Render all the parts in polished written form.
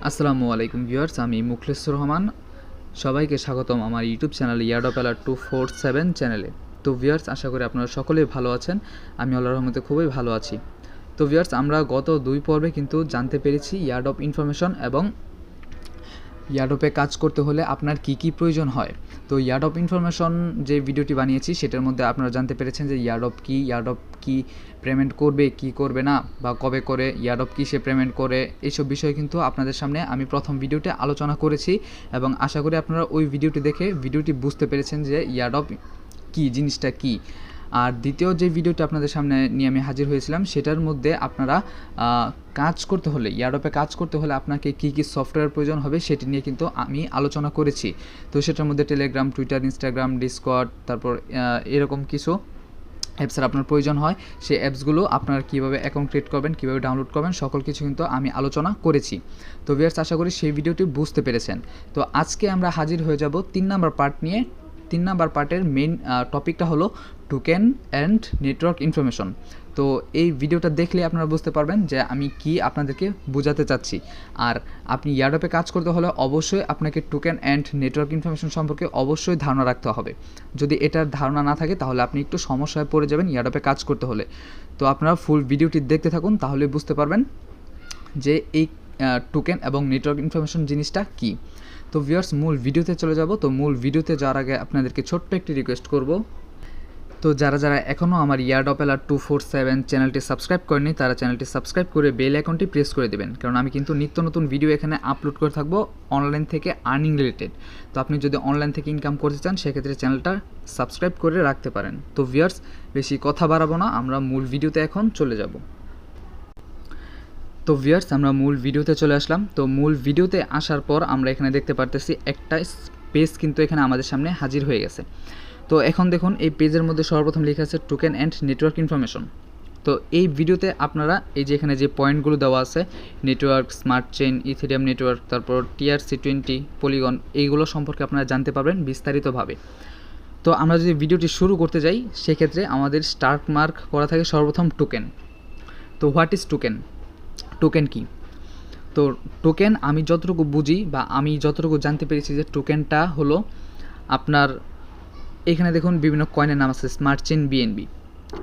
আসসালামু আলাইকুম ভিউয়ার্স, আমি মুখলেসুর রহমান। সবাইকে স্বাগতম আমার ইউটিউব চ্যানেল Airdrop A-Z চ্যানেলে। তো ভিউয়ার্স, আশা করি আপনারা সকলেই ভালো আছেন। আমি আল্লাহর রহমতে খুবই ভালো আছি। তো ভিউয়ার্স, আমরা গত 2 পর্বে কিন্তু জানতে পেরেছি Airdrop ইনফরমেশন এবং Airdrop-এ কাজ করতে হলে আপনার কি কি প্রয়োজন হয়। তো Airdrop ইনফরমেশন যে ভিডিওটি বানিয়েছি সেটার মধ্যে আপনারা জানতে পেরেছেন যে Airdrop কি পেমেন্ট করবে, কি করবে না, বা কবে করে, Airdrop কিসে পেমেন্ট করে, এইসব বিষয়ে কিন্তু আপনাদের সামনে আমি প্রথম ভিডিওতে আলোচনা করেছি এবং আশা করি আপনারা ওই ভিডিওটি দেখে ভিডিওটি বুঝতে পেরেছেন যে Airdrop কি জিনিসটা কি। আর দ্বিতীয় যে ভিডিওটি আপনাদের সামনে নিয়ে আমি হাজির হয়েছিলাম সেটার মধ্যে আপনারা কাজ করতে হলে, Airdrop-এ কাজ করতে হলে আপনাকে কী কী সফটওয়্যার প্রয়োজন হবে সেটি নিয়ে কিন্তু আমি আলোচনা করেছি। তো সেটার মধ্যে টেলিগ্রাম, টুইটার, ইনস্টাগ্রাম, ডিসকর্ড, তারপর এরকম কিছু অ্যাপসের আপনার প্রয়োজন হয়। সেই অ্যাপসগুলো আপনারা কীভাবে অ্যাকাউন্ট ক্রিয়েট করবেন, কীভাবে ডাউনলোড করবেন, সকল কিছু কিন্তু আমি আলোচনা করেছি। তো ভিউয়ার্স, আশা করি সেই ভিডিওটি বুঝতে পেরেছেন। তো আজকে আমরা হাজির হয়ে যাব 3 নাম্বার পার্ট নিয়ে। 3 নাম্বার পার্টের মেইন টপিকটা হলো টোকেন অ্যান্ড নেটওয়ার্ক ইনফরমেশন। তো এই ভিডিওটা দেখলে আপনারা বুঝতে পারবেন যে আমি কি আপনাদেরকে বোঝাতে চাচ্ছি। আর আপনি Airdrop-এ কাজ করতে হলে অবশ্যই আপনাকে টোকেন অ্যান্ড নেটওয়ার্ক ইনফরমেশন সম্পর্কে অবশ্যই ধারণা রাখতে হবে। যদি এটার ধারণা না থাকে তাহলে আপনি একটু সমস্যায় পড়ে যাবেন Airdrop-এ কাজ করতে হলে। তো আপনারা ফুল ভিডিওটি দেখতে থাকুন, তাহলে বুঝতে পারবেন যে এই টোকেন এবং নেটওয়ার্ক ইনফরমেশন জিনিসটা কী। তো ভিউয়ার্স, মূল ভিডিওতে চলে যাব। তো মূল ভিডিওতে যাওয়ার আগে আপনাদেরকে ছোট্ট একটি রিকোয়েস্ট করব। তো যারা এখনও আমার Airdrop A-Z চ্যানেলটি সাবস্ক্রাইব করেনি তারা চ্যানেলটি সাবস্ক্রাইব করে বেল আইকনটি প্রেস করে দেবেন, কারণ আমি কিন্তু নিত্য নতুন ভিডিও এখানে আপলোড করে থাকবো অনলাইন থেকে আর্নিং রিলেটেড। তো আপনি যদি অনলাইন থেকে ইনকাম করতে চান সেক্ষেত্রে চ্যানেলটা সাবস্ক্রাইব করে রাখতে পারেন। তো ভিউয়ার্স, বেশি কথা বাড়াবো না, আমরা মূল ভিডিওতে এখন চলে যাব। তো ভিউয়ার্স, আমরা মূল ভিডিওতে চলে আসলাম। তো মূল ভিডিওতে আসার পর আমরা এখানে দেখতে পারতেছি একটা পেজ কিন্তু এখানে আমাদের সামনে হাজির হয়ে গেছে। তো এখন দেখুন, এই পেজের মধ্যে সর্বপ্রথম লেখা আছে টোকেন অ্যান্ড নেটওয়ার্ক ইনফরমেশন। তো এই ভিডিওতে আপনারা এই যে এখানে যে পয়েন্টগুলো দেওয়া আছে, network, smart chain, Ethereum network, তারপর TRC20, পলিগন, এইগুলো সম্পর্কে আপনারা জানতে পারবেন বিস্তারিতভাবে। তো আমরা যদি ভিডিওটি শুরু করতে যাই সেক্ষেত্রে আমাদের স্টার্ট মার্ক করা থাকে সর্বপ্রথম টোকেন। তো হোয়াট ইজ টোকেন? টোকেন কি? তো টোকেন আমি যতটুকু বুঝি বা আমি যতটুকু জানতে পেরেছি যে টোকেনটা হলো আপনার, এখানে দেখুন বিভিন্ন কয়েনের নাম আছে, স্মার্ট চেইন, BNB।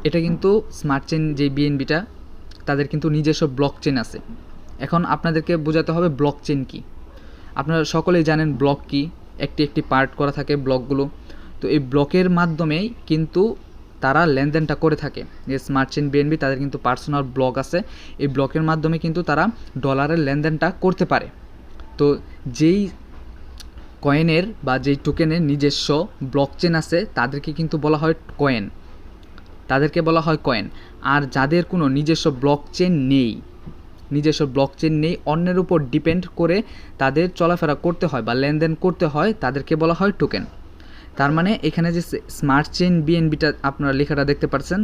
এটা কিন্তু স্মার্ট চেইন যে BNBটা তাদের কিন্তু নিজস্ব ব্লক চেইন আছে। এখন আপনাদেরকে বোঝাতে হবে ব্লক চেইন কী। আপনারা সকলেই জানেন ব্লক কী, একটি পার্ট করা থাকে ব্লকগুলো। তো এই ব্লকের মাধ্যমেই কিন্তু তারা লেনদেনটা করে থাকে। যে স্মার্ট চেইন, BNB তাদের কিন্তু পার্সোনাল ব্লক আছে, এই ব্লকের মাধ্যমে কিন্তু তারা ডলারের লেনদেনটা করতে পারে। তো যেই কয়েনের বা যেই টোকেনের নিজস্ব ব্লকচেন আছে তাদেরকে কিন্তু বলা হয় কয়েন, তাদেরকে বলা হয় কয়েন। আর যাদের কোনো নিজস্ব ব্লকচেন নেই, অন্যের উপর ডিপেন্ড করে তাদের চলাফেরা করতে হয় বা লেনদেন করতে হয়, তাদেরকে বলা হয় টোকেন। তার মানে এখানে যে স্মার্ট চেইন, BNBটা আপনারা লেখাটা দেখতে পাচ্ছেন,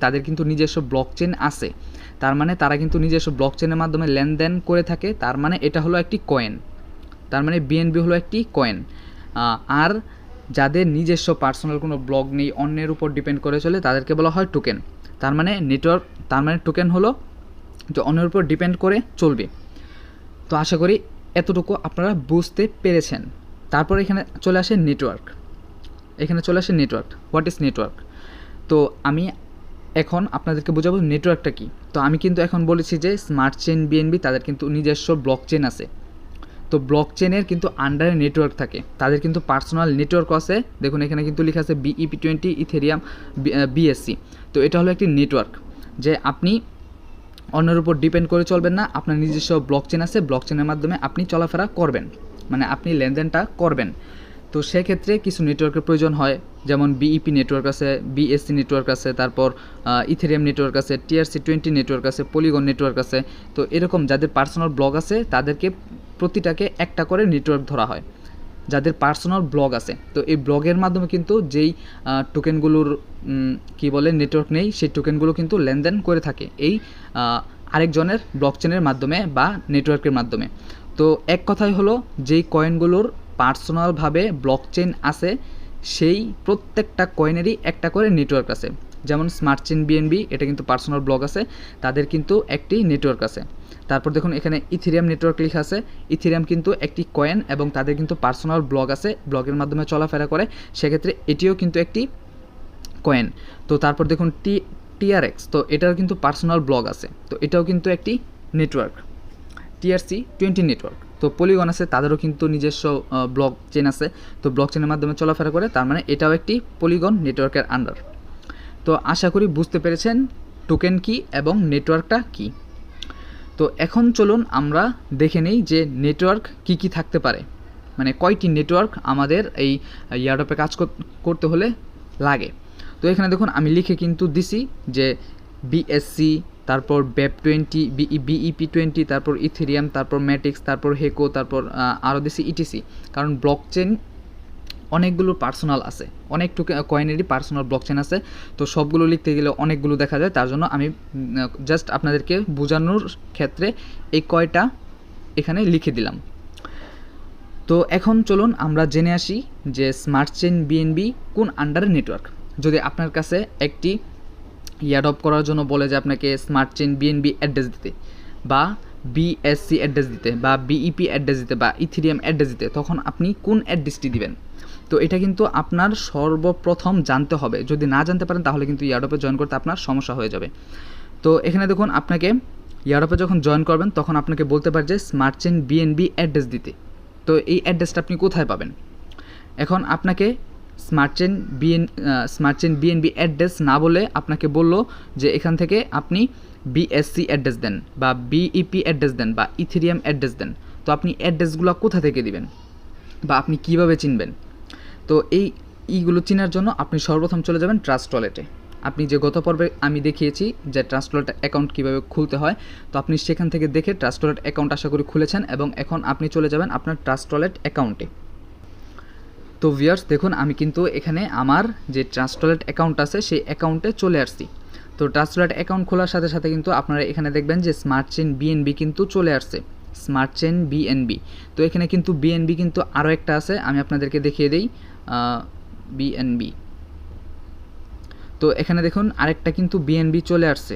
তাদের কিন্তু নিজস্ব ব্লকচেন আছে। তার মানে তারা কিন্তু নিজস্ব ব্লকচেনের মাধ্যমে লেনদেন করে থাকে। তার মানে এটা হলো একটি কয়েন। তার মানে BNB হলো একটি কয়েন। আর যাদের নিজস্ব পার্সোনাল কোনো ব্লক নেই, অন্যের উপর ডিপেন্ড করে চলে, তাদেরকে বলা হয় টোকেন। তার মানে টোকেন হলো যে অন্যের উপর ডিপেন্ড করে চলবে। তো আশা করি এতটুকু আপনারা বুঝতে পেরেছেন। তারপর এখানে চলে আসে নেটওয়ার্ক। What is network? তো আমি এখন আপনাদেরকে বোঝাবো নেটওয়ার্কটা কী। তো আমি কিন্তু এখন বলেছি যে স্মার্ট চেইন, BNB তাদের কিন্তু নিজস্ব ব্লক চেইন আছে। তো ব্লক চেনের কিন্তু আন্ডারে নেটওয়ার্ক থাকে, তাদের কিন্তু পার্সোনাল নেটওয়ার্ক আছে। দেখুন এখানে কিন্তু লেখা আছে BEP20, ইথেরিয়াম, BSC। তো এটা হলো একটি নেটওয়ার্ক, যে আপনি অন্যের উপর ডিপেন্ড করে চলবেন না, আপনার নিজস্ব ব্লক চেন আছে, ব্লক চেনের মাধ্যমে আপনি চলাফেরা করবেন, মানে আপনি লেনদেনটা করবেন। তো সেক্ষেত্রে কিছু নেটওয়ার্কের প্রয়োজন হয়, যেমন BEP নেটওয়ার্ক আছে, BSC নেটওয়ার্ক আছে, তারপর ইথেরিয়াম নেটওয়ার্ক আছে, TRC20 নেটওয়ার্ক আছে, পলিগন নেটওয়ার্ক আছে। তো এরকম যাদের পার্সোনাল ব্লক আছে তাদেরকে প্রতিটাকে একটা করে নেটওয়ার্ক ধরা হয়, যাদের পার্সোনাল ব্লগ আছে। তো এই ব্লগের মাধ্যমে কিন্তু যেই টোকেনগুলোর নেটওয়ার্ক নেই, সেই টোকেনগুলো কিন্তু লেনদেন করে থাকে এই আরেকজনের ব্লকচেনের মাধ্যমে বা নেটওয়ার্কের মাধ্যমে। তো এক কথাই হলো, যেই কয়েনগুলোর পার্সোনালভাবে ব্লকচেন আছে সেই প্রত্যেকটা কয়েনেরই একটা করে নেটওয়ার্ক আছে। যেমন স্মার্ট চেইন বিএনবি, এটা কিন্তু পার্সোনাল ব্লক আছে, তাদের কিন্তু একটি নেটওয়ার্ক আছে। তারপর দেখুন এখানে ইথেরিয়াম নেটওয়ার্ক লেখা আছে। ইথেরিয়াম কিন্তু একটি কয়েন এবং তাদের কিন্তু পার্সোনাল ব্লক আছে, ব্লকের মাধ্যমে চলাফেরা করে, সেক্ষেত্রে এটিও কিন্তু একটি কয়েন। তো তারপর দেখুন টিআরএক্স, তো এটার কিন্তু পার্সোনাল ব্লক আছে, তো এটাও কিন্তু একটি নেটওয়ার্ক। TRC-20 নেটওয়ার্ক, তো পলিগন আছে, তাদেরও কিন্তু নিজস্ব ব্লক চেন আছে, তো ব্লক চেনের মাধ্যমে চলাফেরা করে, তার মানে এটাও একটি পলিগন নেটওয়ার্কের আন্ডার। তো আশা করি বুঝতে পেরেছেন টোকেন কি এবং নেটওয়ার্কটা কি। তো এখন চলুন আমরা দেখে নিই যে নেটওয়ার্ক কি কি থাকতে পারে, মানে কয়টি নেটওয়ার্ক আমাদের এই এয়ারড্রপে কাজ করতে হলে লাগে। তো এখানে দেখুন আমি লিখে কিন্তু দিছি যে BSC, তারপর BEP20, BEP20, তারপর ইথেরিয়াম, তারপর ম্যাটিক্স, তারপর হেকো, তারপর আরও দিছি ETC, কারণ ব্লকচেন অনেকগুলো পার্সোনাল আছে, অনেক কয়েনেরই পার্সোনাল ব্লকচেন আছে, তো সবগুলো লিখতে গেলে অনেকগুলো দেখা যায়, তার জন্য আমি জাস্ট আপনাদেরকে বোঝানোর ক্ষেত্রে এই কয়টা এখানে লিখে দিলাম। তো এখন চলুন আমরা জেনে আসি যে স্মার্ট চেইন বিএনবি কোন আন্ডারের নেটওয়ার্ক। যদি আপনার কাছে একটি এয়ারড্রপ করার জন্য বলে যে আপনাকে স্মার্ট চেইন বিএনবি অ্যাড্রেস দিতে, বা BSC অ্যাড্রেস দিতে, বা BEP অ্যাড্রেস দিতে, বা ইথেরিয়াম অ্যাড্রেস দিতে, তখন আপনি কোন অ্যাড্রেসটি দিবেন? তো এটা কিন্তু আপনার সর্বপ্রথম জানতে হবে। যদি না জানতে পারেন তাহলে কিন্তু এয়ারড্রপে জয়েন করতে আপনার সমস্যা হয়ে যাবে। তো এখানে দেখুন আপনাকে এয়ারড্রপে যখন জয়েন করবেন তখন আপনাকে বলতে পারে যে স্মার্ট চেইন বিএনবি অ্যাড্রেস দিতে। তো এই অ্যাড্রেসটা আপনি কোথায় পাবেন? এখন আপনাকে স্মার্ট চেইন বিএনবি অ্যাড্রেস না বলে আপনাকে বলল যে এখান থেকে আপনি BSC অ্যাড্রেস দেন, বা BEP অ্যাড্রেস দেন, বা ইথেরিয়াম অ্যাড্রেস দেন। তো আপনি অ্যাড্রেসগুলো কোথা থেকে দিবেন, বা আপনি কিভাবে চিনবেন? তো এইগুলো চেনার জন্য আপনি সর্বপ্রথম চলে যাবেন ট্রাস্ট ওয়ালেটে। আপনি যে গত পর্বে আমি দেখিয়েছি যে ট্রাস্ট ওয়ালেট অ্যাকাউন্ট কীভাবে খুলতে হয়, তো আপনি সেখান থেকে দেখে ট্রাস্ট ওয়ালেট অ্যাকাউন্ট আশা করি খুলেছেন, এবং এখন আপনি চলে যাবেন আপনার ট্রাস্ট ওয়ালেট অ্যাকাউন্টে। তো ভিউয়ার্স দেখুন আমি কিন্তু এখানে আমার যে ট্রাস্ট ওয়ালেট অ্যাকাউন্ট আছে সেই অ্যাকাউন্টে চলে আসছি। তো ট্রাস্ট ওয়ালেট অ্যাকাউন্ট খোলার সাথে সাথে কিন্তু আপনারা এখানে দেখবেন যে স্মার্ট চেইন বিএনবি কিন্তু চলে আসছে, স্মার্ট চেইন বিএনবি। তো এখানে কিন্তু বিএনবি কিন্তু আরও একটা আছে, আমি আপনাদেরকে দেখিয়ে দিই বিএনবি। তো এখানে দেখুন আরেকটা কিন্তু বিএনবি চলে আসছে,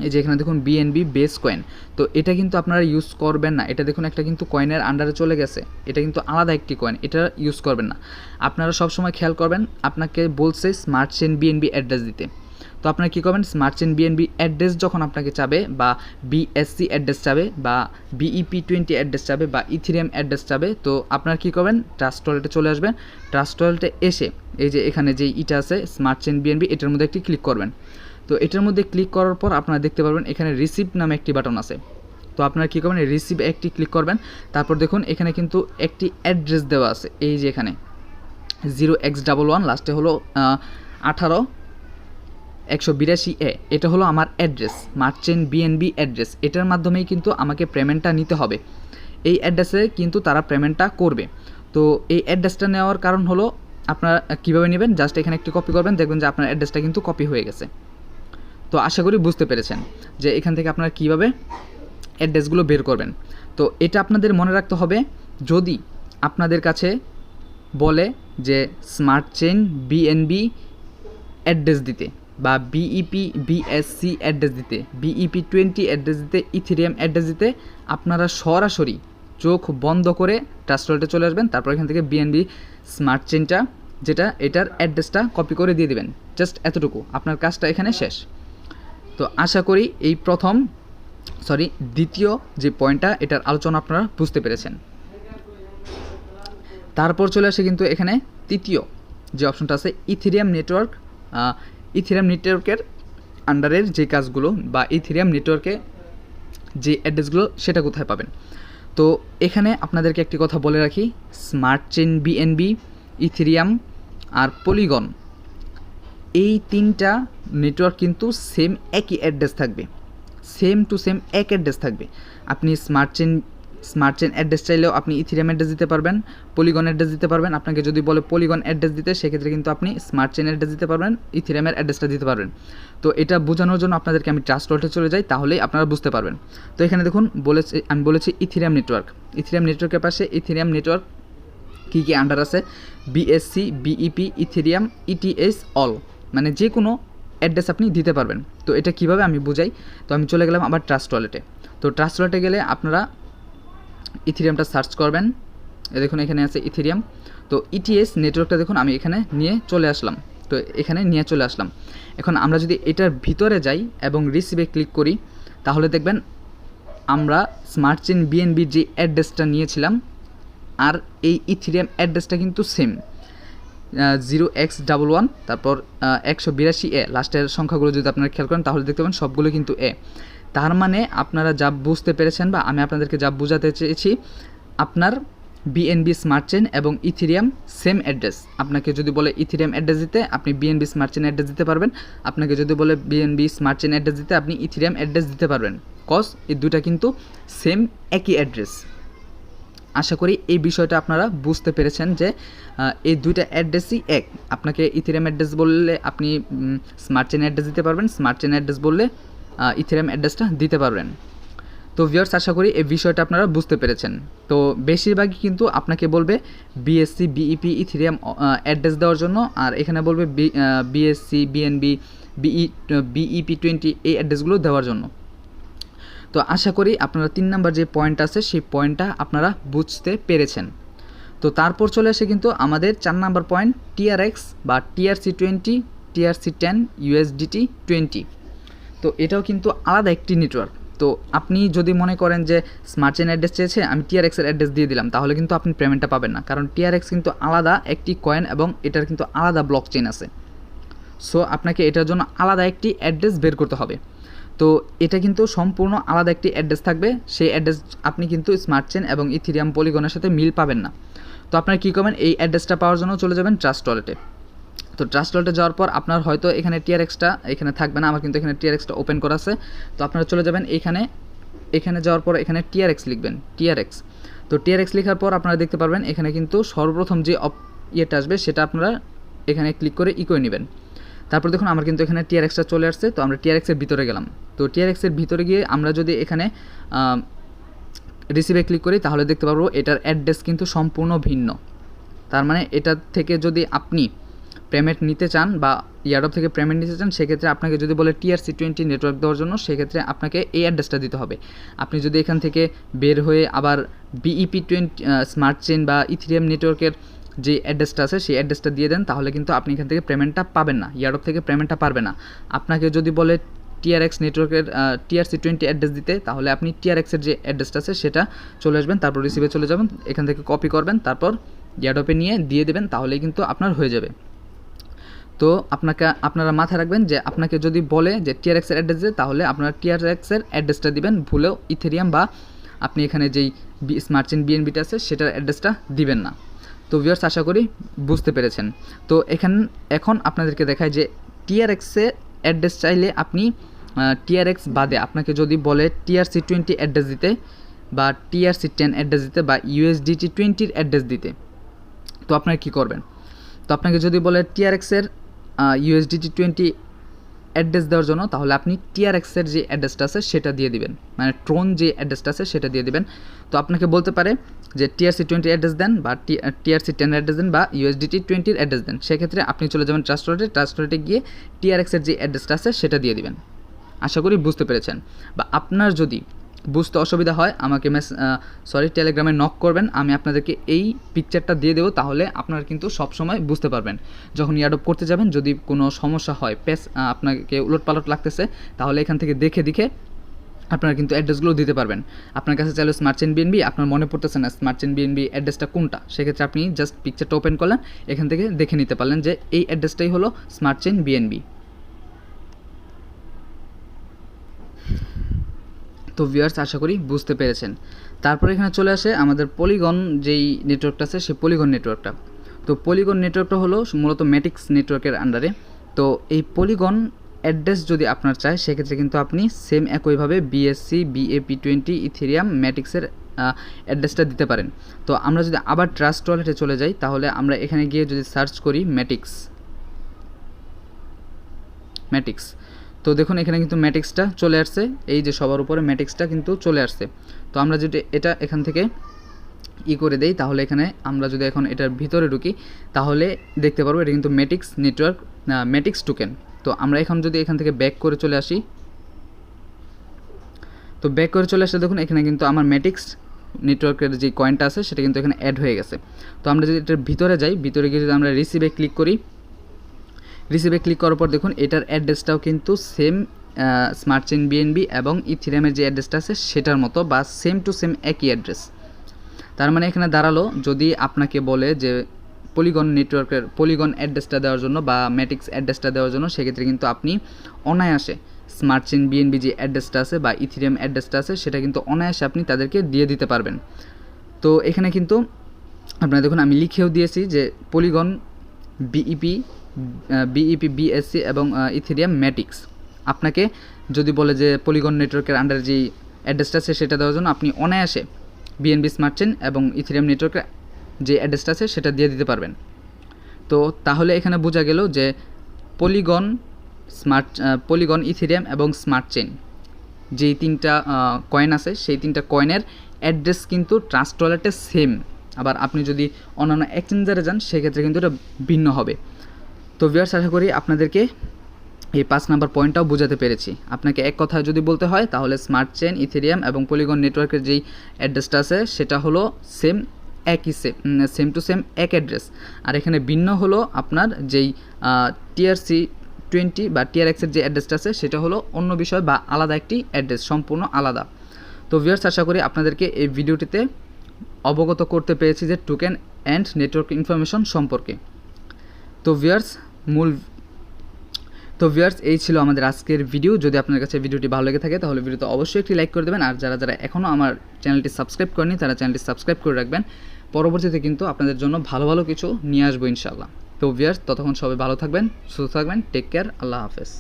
এই যে এখানে দেখুন বিএনবি বেস কয়েন। তো এটা কিন্তু আপনারা ইউজ করবেন না, এটা দেখুন একটা কিন্তু কয়েনের আন্ডারে চলে গেছে, এটা কিন্তু আলাদা একটি কয়েন, এটা ইউজ করবেন না। আপনারা সবসময় খেয়াল করবেন আপনাকে বলছে স্মার্ট চেইন বিএনবি অ্যাড্রেস দিতে। তো আপনারা কী করবেন, স্মার্ট চেইন বিএনবি অ্যাড্রেস যখন আপনাকে চাবে, বা BSC অ্যাড্রেস চাবে, বা BEP20 অ্যাড্রেস চাবে, বা ইথেরিয়াম অ্যাড্রেস চাবে, তো আপনারা কী করবেন, ট্রাস্ট ওয়ালেটে চলে আসবেন। ট্রাস্ট ওয়ালেটে এসে এই যে এখানে যে ইটা আছে স্মার্ট চেইন বিএনবি, এটার মধ্যে একটি ক্লিক করবেন। তো এটার মধ্যে ক্লিক করার পর আপনারা দেখতে পারবেন এখানে রিসিভ নামে একটি বাটন আছে। তো আপনারা কী করবেন, রিসিভ একটি ক্লিক করবেন। তারপর দেখুন এখানে কিন্তু একটি অ্যাড্রেস দেওয়া আছে, এই যে এখানে 0x11 লাস্টে হলো 18182A, এটা হলো আমার address, smart chain BNB address. এটার মাধ্যমেই কিন্তু আমাকে পেমেন্টটা নিতে হবে, এই অ্যাড্রেসে কিন্তু তারা পেমেন্টটা করবে। তো এই অ্যাড্রেসটা নেওয়ার কারণ হলো আপনারা কীভাবে নেবেন, জাস্ট এখানে একটি কপি করবেন, দেখবেন যে আপনার অ্যাড্রেসটা কিন্তু কপি হয়ে গেছে। তো আশা করি বুঝতে পেরেছেন যে এখান থেকে আপনারা কীভাবে অ্যাড্রেসগুলো বের করবেন। তো এটা আপনাদের মনে রাখতে হবে, যদি আপনাদের কাছে বলে যে স্মার্ট চেইন বিএনবি অ্যাড্রেস দিতে, বা BSC অ্যাড্রেস দিতে, BEP20 অ্যাড্রেস দিতে, ইথেরিয়াম অ্যাড্রেস দিতে, আপনারা সরাসরি চোখ বন্ধ করে ট্রাস্ট ওয়ালেটে চলে আসবেন। তারপর এখান থেকে বিএনবি স্মার্ট চেইনটা যেটা, এটার অ্যাড্রেসটা কপি করে দিয়ে দেবেন, জাস্ট এতটুকু, আপনার কাজটা এখানে শেষ। তো আশা করি এই দ্বিতীয় যে পয়েন্টটা, এটার আলোচনা আপনারা বুঝতে পেরেছেন। তারপর চলে আসে কিন্তু এখানে তৃতীয় যে অপশনটা আছে ইথেরিয়াম নেটওয়ার্ক। ইথেরিয়াম নেটওয়ার্কের আন্ডারের যে কাজগুলো, বা ইথেরিয়াম নেটওয়ার্কে যে অ্যাড্রেসগুলো, সেটা কোথায় পাবেন? তো এখানে আপনাদেরকে একটি কথা বলে রাখি, স্মার্ট চেইন বিএনবি, ইথেরিয়াম আর পলিগন, এই তিনটা নেটওয়ার্ক কিন্তু সেম একই অ্যাড্রেস থাকবে, সেম টু সেম এক অ্যাড্রেস থাকবে। আপনি স্মার্ট চেইন অ্যাড্রেস চাইলেও আপনি ইথেরিয়াম অ্যাড্রেস দিতে পারবেন, পলিগন অ্যাড্রেস দিতে পারবেন। আপনাকে যদি বলে পলিগন অ্যাড্রেস দিতে, সেক্ষেত্রে কিন্তু আপনি স্মার্ট চেইন অ্যাড্রেস দিতে পারবেন, ইথেরিয়ামের অ্যাড্রেসটা দিতে পারবেন। তো এটা বোঝানোর জন্য আপনাদেরকে আমি ট্রাস্ট ওয়ালেটে চলে যাই, তাহলেই আপনারা বুঝতে পারবেন। তো এখানে দেখুন আমি বলেছি ইথেরিয়াম নেটওয়ার্ক। ইথেরিয়াম নেটওয়ার্কের পাশে ইথেরিয়াম নেটওয়ার্ক কী কী আন্ডার আছে, BSC, BEP, Ethereum, ETS all. মানে যে কোনো অ্যাড্রেস আপনি দিতে পারবেন। তো এটা কিভাবে আমি বুঝাই। তো আমি চলে গেলাম আবার ট্রাস্ট ওয়ালেটে। তো ট্রাস্ট ওয়ালেটে গেলে আপনারা ইথেরিয়ামটা সার্চ করবেন। দেখুন এখানে আছে ইথেরিয়াম। তো ইটিএস নেটওয়ার্কটা দেখুন আমি এখানে নিয়ে চলে আসলাম। তো এখানে নিয়ে চলে আসলাম। এখন আমরা যদি এটার ভিতরে যাই এবং রিসিভে ক্লিক করি, তাহলে দেখবেন আমরা স্মার্ট চেইন বিএনবির যে অ্যাড্রেসটা নিয়েছিলাম আর এই ইথেরিয়াম অ্যাড্রেসটা কিন্তু সেম, 0x11 তারপর 182A, লাস্টের সংখ্যাগুলো যদি আপনারা খেয়াল করেন তাহলে দেখতে পাবেন সবগুলো কিন্তু এ। তার মানে আপনারা যা বুঝতে পেরেছেন বা আমি আপনাদেরকে যা বোঝাতে চেয়েছি, আপনার বিএনবি স্মার্ট চেইন এবং ইথেরিয়াম সেম অ্যাড্রেস। আপনাকে যদি বলে ইথেরিয়াম অ্যাড্রেস দিতে, আপনি বিএনবি স্মার্ট চেইন অ্যাড্রেস দিতে পারবেন। আপনাকে যদি বলে বিএনবি স্মার্ট চেইন অ্যাড্রেস দিতে, আপনি ইথেরিয়াম অ্যাড্রেস দিতে পারবেন। কজ এই দুটা কিন্তু সেম একই অ্যাড্রেস। আশা করি এই বিষয়টা আপনারা বুঝতে পেরেছেন যে এই দুইটা অ্যাড্রেসই এক। আপনাকে ইথেরিয়াম অ্যাড্রেস বললে আপনি স্মার্ট চেইন অ্যাড্রেস দিতে পারবেন, স্মার্ট চেইন অ্যাড্রেস বললে ইথেরিয়াম অ্যাড্রেসটা দিতে পারবেন। তো ভিউয়ার্স আশা করি এই বিষয়টা আপনারা বুঝতে পেরেছেন। তো বেশিরভাগই কিন্তু আপনাকে বলবে বিএসসি বিইপি ইথেরিয়াম অ্যাড্রেস দেওয়ার জন্য, আর এখানে বলবে বিএসসি বিএনবি বিইপি 20 এই অ্যাড্রেসগুলো দেওয়ার জন্য। তো আশা করি আপনারা 3 নাম্বার যে পয়েন্ট আছে সেই পয়েন্টটা আপনারা বুঝতে পেরেছেন। তো তারপর চলে আসে কিন্তু আমাদের 4 নাম্বার পয়েন্ট টিআরএক্স বা TRC20 TRC10 USDT 20। তো এটাও কিন্তু আলাদা একটি নেটওয়ার্ক। তো আপনি যদি মনে করেন যে স্মার্ট চেইন অ্যাড্রেস চেয়েছে, আমি টিআরএক্সের অ্যাড্রেস দিয়ে দিলাম, তাহলে কিন্তু আপনি পেমেন্টটা পাবেন না, কারণ টিআরএক্স কিন্তু আলাদা একটি কয়েন এবং এটার কিন্তু আলাদা ব্লক চেইন আছে। সো আপনাকে এটার জন্য আলাদা একটি অ্যাড্রেস বের করতে হবে। তো এটা কিন্তু সম্পূর্ণ আলাদা একটি অ্যাড্রেস থাকবে। সেই অ্যাড্রেস আপনি কিন্তু স্মার্ট চেইন এবং ইথেরিয়াম পলিগনের সাথে মিল পাবেন না। তো আপনারা কী করবেন, এই অ্যাড্রেসটা পাওয়ার জন্য চলে যাবেন ট্রাস্ট ওয়ালেটে। তো ট্রাস্ট ওয়ালেটে যাওয়ার পর আপনার হয়তো এখানে টিআরএক্সটা এখানে থাকবে না, আমার কিন্তু এখানে টিআরএক্সটা ওপেন করা আছে। তো আপনারা চলে যাবেন এখানে যাওয়ার পর এখানে টিআরএক্স লিখবেন, টিআরএক্স। তো টিআরএক্স লেখার পর আপনারা দেখতে পারবেন এখানে কিন্তু সর্বপ্রথম যে ইয়েটা আসবে সেটা আপনারা এখানে ক্লিক করে করে নেবেন। তারপর দেখুন আমার কিন্তু এখানে টিআরএক্সটা চলে আসছে। তো আমরা টিআরএক্সের ভিতরে গেলাম। তো টিআরএক্সের ভিতরে গিয়ে আমরা যদি এখানে রিসিভে ক্লিক করি তাহলে দেখতে পারবো এটার অ্যাড্রেস কিন্তু সম্পূর্ণ ভিন্ন। তার মানে এটা থেকে যদি আপনি পেমেন্ট নিতে চান বা এয়ারড্রপ থেকে পেমেন্ট নিতে চান, সেক্ষেত্রে আপনাকে যদি বলে TRC20 নেটওয়ার্ক দেওয়ার জন্য, সেক্ষেত্রে আপনাকে এই অ্যাড্রেসটা দিতে হবে। আপনি যদি এখান থেকে বের হয়ে আবার বিইপি 20 স্মার্ট চেইন বা ইথেরিয়াম নেটওয়ার্কের যে অ্যাড্রেসটা আছে সেই অ্যাড্রেসটা দিয়ে দেন, তাহলে কিন্তু আপনি এখান থেকে পেমেন্টটা পাবেন না, এয়ারড্রপ থেকে পেমেন্টটা পারবে না। আপনাকে যদি বলে টিআরএক্স নেটওয়ার্কের TRC20 অ্যাড্রেস দিতে, তাহলে আপনি টিআরএক্সের যে অ্যাড্রেসটা আছে সেটা চলে আসবেন, তারপর রিসিভে চলে যাবেন, এখান থেকে কপি করবেন, তারপর এয়ারড্রপে নিয়ে দিয়ে দেবেন, তাহলেই কিন্তু আপনার হয়ে যাবে। তো আপনারা মাথায় রাখবেন যে আপনাকে যদি বলে যে টিআরএক্সের অ্যাড্রেস দিতে, তাহলে আপনারা টিআরএক্সের অ্যাড্রেসটা দিবেন, ভুলেও ইথেরিয়াম বা আপনি এখানে যেই স্মার্ট চেইন বিএনবিটা আছে সেটার অ্যাড্রেসটা দিবেন না। তো ভিউয়ার্স আশা করি বুঝতে পেরেছেন। তো এখন আপনাদেরকে দেখায় যে টিআরএক্সের অ্যাড্রেস চাইলে আপনি টিআরএক্স বাদে আপনাকে যদি বলে TRC20 অ্যাড্রেস দিতে বা TRC10 অ্যাড্রেস দিতে বা USDT 20 অ্যাড্রেস দিতে, তো আপনারা কী করবেন? তো আপনাকে যদি বলে টিআরএক্সের USDT 20 অ্যাড্রেস দেওয়ার জন্য, তাহলে আপনি টিআরএক্সের যে অ্যাড্রেসটা আছে সেটা দিয়ে দিবেন, মানে ট্রোন যে অ্যাড্রেসটা আছে সেটা দিয়ে দিবেন। তো আপনাকে বলতে পারে যে TRC20 অ্যাড্রেস দেন বা TRC10 অ্যাড্রেস দেন বা USDT 20 অ্যাড্রেস দেন, সেক্ষেত্রে আপনি চলে যাবেন ট্রাস্ট ওয়ালেটে গিয়ে টিআরএক্সের যে অ্যাড্রেসটা আছে সেটা দিয়ে দিবেন। আশা করি বুঝতে পেরেছেন। বা আপনার যদি বুঝতে অসুবিধা হয় আমাকে টেলিগ্রামে নক করবেন, আমি আপনাদেরকে এই পিকচারটা দিয়ে দেবো, তাহলে আপনারা কিন্তু সবসময় বুঝতে পারবেন। যখন এয়ারড্রপ করতে যাবেন যদি কোনো সমস্যা হয়, আপনাকে উলটপালট লাগতেছে, তাহলে এখান থেকে দেখে আপনারা কিন্তু অ্যাড্রেসগুলো দিতে পারবেন। আপনার কাছে চাইলে স্মার্ট চেইন বিএনবি, আপনার মনে পড়তেছে না স্মার্ট চেইন বিএনবি অ্যাড্রেসটা কোনটা, সেক্ষেত্রে আপনি জাস্ট পিকচারটা ওপেন করলেন, এখান থেকে দেখে নিতে পারলেন যে এই অ্যাড্রেসটাই হলো স্মার্ট চেইন বিএনবি। তো ভিউয়ার্স আশা করি বুঝতে পেরেছেন। তারপর এখানে চলে আসে আমাদের পলিগন যেই নেটওয়ার্কটা আছে সেই পলিগন নেটওয়ার্কটা। তো পলিগন নেটওয়ার্কটা হলো মূলত ম্যাটিক্স নেটওয়ার্কের আন্ডারে। তো এই পলিগন অ্যাড্রেস যদি আপনার চায়, সেক্ষেত্রে কিন্তু আপনি সেম একইভাবে বিএসসি BAP20 ইথেরিয়াম ম্যাটিক্সের অ্যাড্রেসটা দিতে পারেন। তো আমরা যদি আবার ট্রাস্ট ওয়ালেটে চলে যাই, তাহলে আমরা এখানে গিয়ে যদি সার্চ করি ম্যাটিক্স, তো দেখুন এখানে কিন্তু ম্যাটিক্সটা চলে আসছে, এই যে সবার উপরে ম্যাটিক্সটা কিন্তু চলে আসছে। তো আমরা যদি এটা এখান থেকে করে দেই, তাহলে এখানে আমরা যদি এখন এটার ভিতরে ঢুকি তাহলে দেখতে পারবো এটা কিন্তু ম্যাটিক্স নেটওয়ার্ক ম্যাটিক্স টোকেন। তো আমরা এখন যদি এখান থেকে ব্যাক করে চলে আসি, তো ব্যাক করে চলে আসলে দেখুন এখানে কিন্তু আমার ম্যাটিক্স নেটওয়ার্কের যে কয়েনটা আছে সেটা কিন্তু এখানে অ্যাড হয়ে গেছে। তো আমরা যদি এটার ভিতরে যাই, ভিতরে গিয়ে যদি আমরা রিসিভে ক্লিক করি, রিসিভে ক্লিক করার পর দেখুন এটার অ্যাড্রেসটাও কিন্তু সেম স্মার্ট চেইন বিএনবি এবং ইথিরিয়ামের যে অ্যাড্রেসটা আছে সেটার মতো, বা সেম টু সেম একই অ্যাড্রেস। তার মানে এখানে দাঁড়ালো যদি আপনাকে বলে যে পলিগন নেটওয়ার্কের পলিগন অ্যাড্রেসটা দেওয়ার জন্য বা ম্যাটিক্স অ্যাড্রেসটা দেওয়ার জন্য, সেক্ষেত্রে কিন্তু আপনি অনায়াসে স্মার্ট চেইন বিএনবি যে অ্যাড্রেসটা আছে বা ইথিরিয়াম অ্যাড্রেসটা আছে সেটা কিন্তু অনায়াসে আপনি তাদেরকে দিয়ে দিতে পারবেন। তো এখানে কিন্তু আপনারা দেখুন আমি লিখেও দিয়েছি যে পলিগন বিইপি বিএসসি এবং ইথিরিয়াম ম্যাটিক্স। আপনাকে যদি বলে যে পলিগন নেটওয়ার্কের আন্ডারে যেই অ্যাড্রেসটা আছে সেটা দেওয়ার জন্য আপনি অনায়াসে বিএনবি স্মার্ট চেইন এবং ইথিরিয়াম নেটওয়ার্কের যে অ্যাড্রেসটা আছে সেটা দিয়ে দিতে পারবেন। তো তাহলে এখানে বোঝা গেল যে পলিগন ইথিরিয়াম এবং স্মার্ট চেইন যেই তিনটা কয়েন আছে সেই তিনটা কয়েনের অ্যাড্রেস কিন্তু ট্রাস্ট ওয়ালেটে সেম। আবার আপনি যদি অন্যান্য এক্সচেঞ্জারে যান সেক্ষেত্রে কিন্তু এটা ভিন্ন হবে। তো ভিউয়ার্স, আশা করি আপনাদেরকে এই 5 নাম্বার পয়েন্টটাও বোঝাতে পেরেছি। আপনাকে এক কথায় যদি বলতে হয় তাহলে স্মার্ট চেইন, ইথেরিয়াম এবং পলিগন নেটওয়ার্কের যেই অ্যাড্রেসটা আছে সেটা হলো সেম টু সেম এক অ্যাড্রেস। আর এখানে ভিন্ন হলো আপনার যেই TRC20 বা TRX-এর যে অ্যাড্রেসটা আছে সেটা হলো অন্য বিষয় বা আলাদা একটি অ্যাড্রেস, সম্পূর্ণ আলাদা। তো ভিউয়ার্স, আশা করি আপনাদেরকে এই ভিডিওটিতে অবগত করতে পেরেছি যে টোকেন অ্যান্ড নেটওয়ার্ক ইনফরমেশন সম্পর্কে। তো ভিউয়ার্স, এই ছিল আমাদের আজকের ভিডিও। যদি আপনার কাছে ভিডিওটি ভালো লেগে থাকে তাহলে ভিডিওতে অবশ্যই একটি লাইক করে দেবেন। আর যারা এখনও আমার চ্যানেলটি সাবস্ক্রাইব করেনি তারা চ্যানেলটি সাবস্ক্রাইব করে রাখবেন। পরবর্তীতে কিন্তু আপনাদের জন্য ভালো ভালো কিছু নিয়ে আসবো ইনশাআল্লাহ। তো ভিউয়ার্স, ততক্ষণ সবাই ভালো থাকবেন, সুস্থ থাকবেন, টেক কেয়ার, আল্লাহ হাফেজ।